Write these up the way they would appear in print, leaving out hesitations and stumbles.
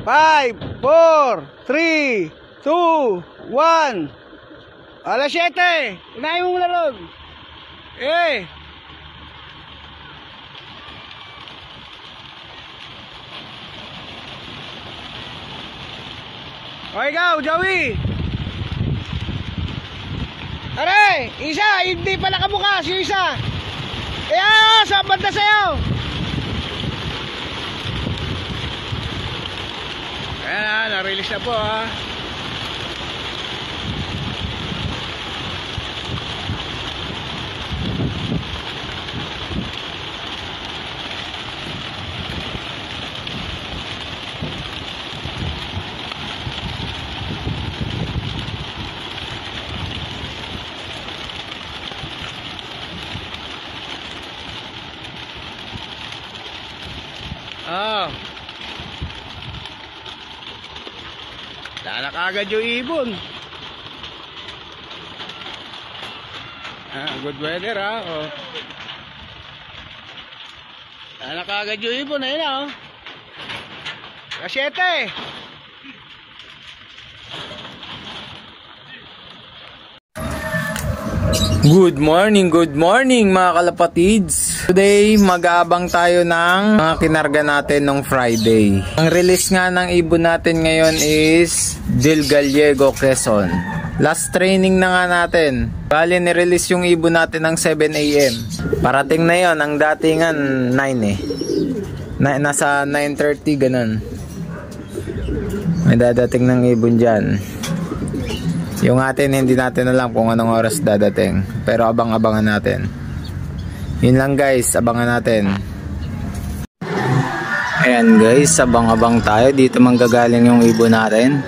5, 4, 3, 2, 1. Alas 7. Unahin mo muna ron. O ikaw, Joey. Aray, isa, hindi pala kabukas yung isa. Sa banda sa'yo. Ayan, na-release na po ha. Dala kagad yung ibon. Good weather ha. Dala kagad yung ibon. Ayun na Kasyete. Good morning mga kalapatids. Today mag-aabang tayo ng mga kinarga natin nung Friday. Ang release nga ng ibon natin ngayon is Del Gallego, Quezon. Last training na nga natin. Bali ni-release yung ibon natin ng 7 AM. Parating na yon, ang datingan 9 nasa 9:30 ganun. May dadating ng ibon dyan. Yung atin hindi natin alam kung anong oras dadating, pero abang-abangan natin. Yun lang guys, abangan natin. Ayan guys, abang-abang tayo. Dito manggagaling yung ibon natin.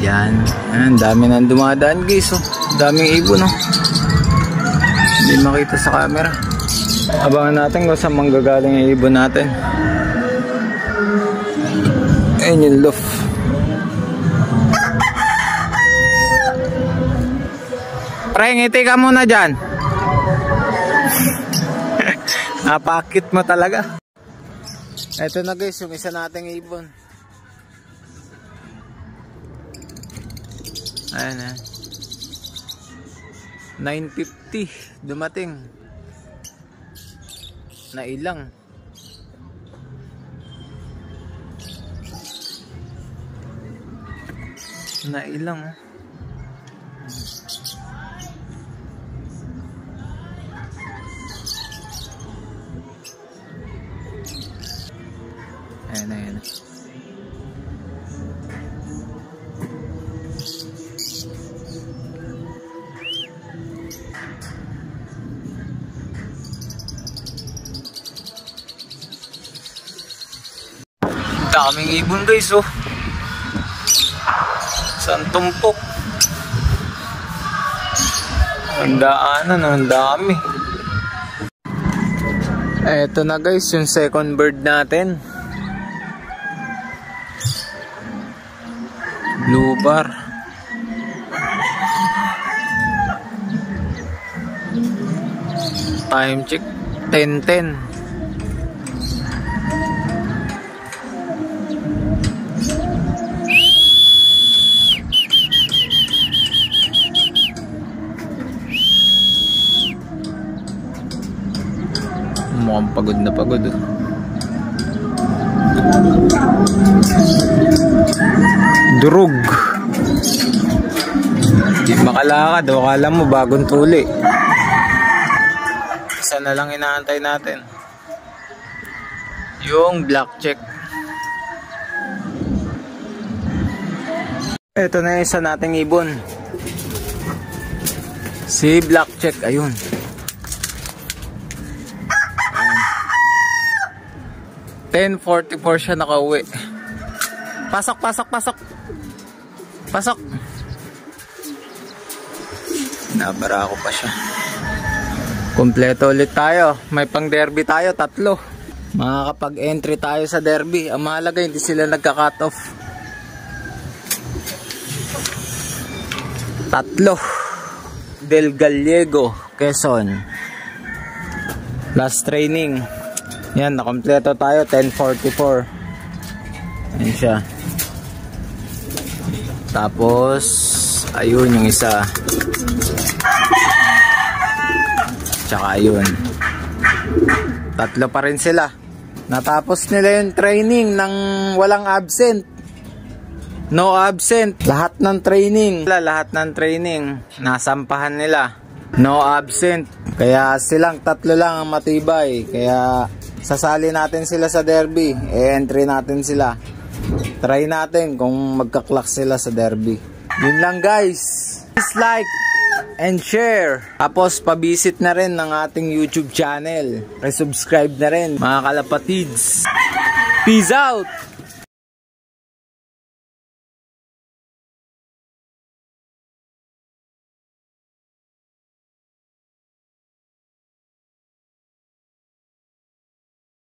Yan. Ayan, dami nang dumadaan guys. Daming ibon Hindi makita sa camera. Abangan natin kung saan manggagaling yung ibon natin. Ayan yung loof. Pre, ngiti ka muna dyan. Napakit mo talaga. Ito na guys, yung isa nating ibon. Ayan na. 9:50 dumating. Na ilang. Ayan. Daming ibon guys Saan tumpok? Ang daanan, ang dami. Eto na guys, yung second bird natin. Blue bar. Time check 10:10. Mukhang pagod na pagod Durog. Hindi makalakad. Akala mo bagong tuli. Isa na lang inaantay natin. Yung black check. Ito na yung isa nating ibon. Si black check. Ayun. 10:44 siya nakauwi. Pasok. Nabara ko pa siya. Kompleto ulit tayo. May pang derby tayo, 3. Makakapag-entry tayo sa derby. Ang mahalaga hindi sila nagka-cut off. 3. Del Gallego, Quezon. Last training. Yan, nakompleto tayo. 1044. Yan siya. Tapos, ayun yung isa. Tsaka ayun. Tatlo pa rin sila. Natapos nila yung training ng walang absent. No absent. Lahat ng training. Lahat ng training. Nasampahan nila. No absent. Kaya silang tatlo lang ang matibay. Kaya sasali natin sila sa derby. E-entry natin sila. Try natin kung magka-clock sila sa derby. Yun lang guys. Please like and share. Tapos pa-visit na rin ng ating YouTube channel. Resubscribe na rin mga kalapatids. Peace out!